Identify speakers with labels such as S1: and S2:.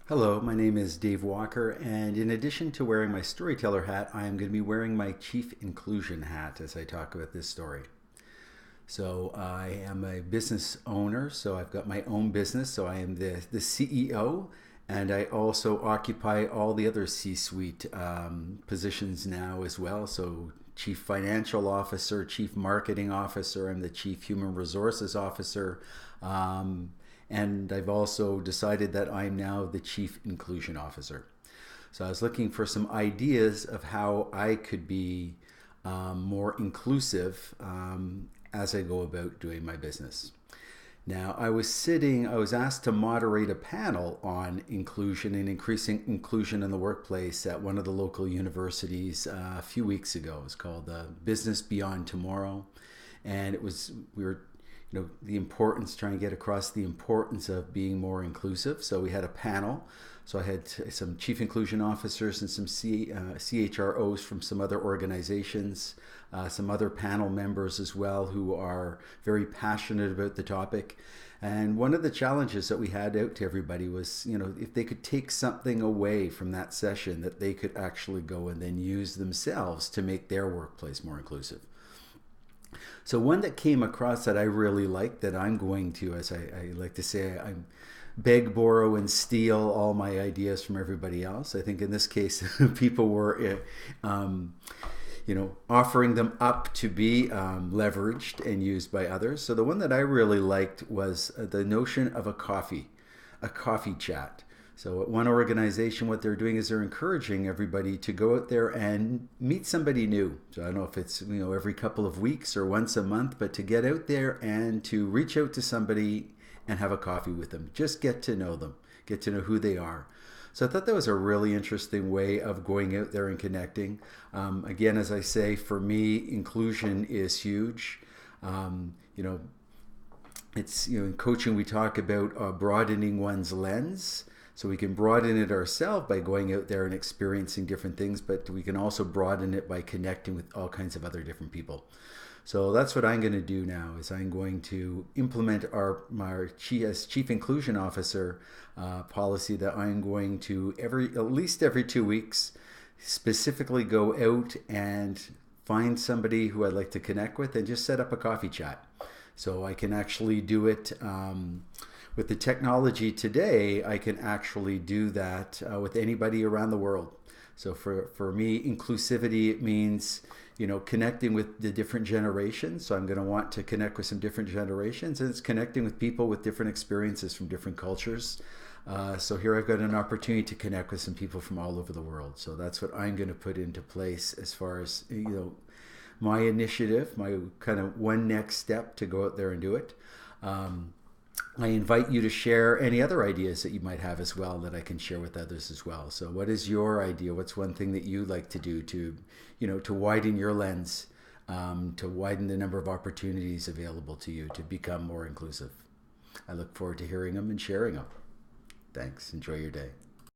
S1: Hello, my name is Dave Walker, and in addition to wearing my storyteller hat, I am going to be wearing my Chief Inclusion hat as I talk about this story. So, I am a business owner, so I've got my own business, so I am the CEO, and I also occupy all the other C suite positions now as well. So, Chief Financial Officer, Chief Marketing Officer, I'm the Chief Human Resources Officer. Um, and I've also decided that I'm now the Chief Inclusion Officer. So I was looking for some ideas of how I could be more inclusive as I go about doing my business. Now, I was asked to moderate a panel on inclusion and increasing inclusion in the workplace at one of the local universities a few weeks ago. It was called Business Beyond Tomorrow. And we were the importance, trying to get across the importance of being more inclusive. So we had a panel. So I had some chief inclusion officers and some CHROs from some other organizations, some other panel members as well who are very passionate about the topic. And one of the challenges that we had out to everybody was, if they could take something away from that session that they could actually go and then use themselves to make their workplace more inclusive. So one that came across that I really like, that I'm going to, as I like to say, I beg, borrow, and steal all my ideas from everybody else. I think in this case, people were, offering them up to be leveraged and used by others. So the one that I really liked was the notion of a coffee chat. So at one organization, what they're doing is they're encouraging everybody to go out there and meet somebody new. So I don't know if it's every couple of weeks or once a month, but to get out there and to reach out to somebody and have a coffee with them. Just get to know them, get to know who they are. So I thought that was a really interesting way of going out there and connecting. Again, as I say, for me, inclusion is huge. It's in coaching we talk about broadening one's lens. So we can broaden it ourselves by going out there and experiencing different things, but we can also broaden it by connecting with all kinds of other different people. So that's what I'm going to do now. Is I'm going to implement my as Chief Inclusion Officer policy that I'm going to at least every 2 weeks specifically go out and find somebody who I'd like to connect with and just set up a coffee chat. So I can actually do it. With the technology today, I can actually do that with anybody around the world. So for me, inclusivity, it means, connecting with the different generations. So I'm going to want to connect with some different generations, and it's connecting with people with different experiences from different cultures. So here I've got an opportunity to connect with some people from all over the world. So that's what I'm going to put into place as far as, my initiative, my kind of one next step to go out there and do it. I invite you to share any other ideas that you might have as well that I can share with others as well. So what is your idea? What's one thing that you like to do to widen your lens, to widen the number of opportunities available to you to become more inclusive? I look forward to hearing them and sharing them. Thanks. Enjoy your day.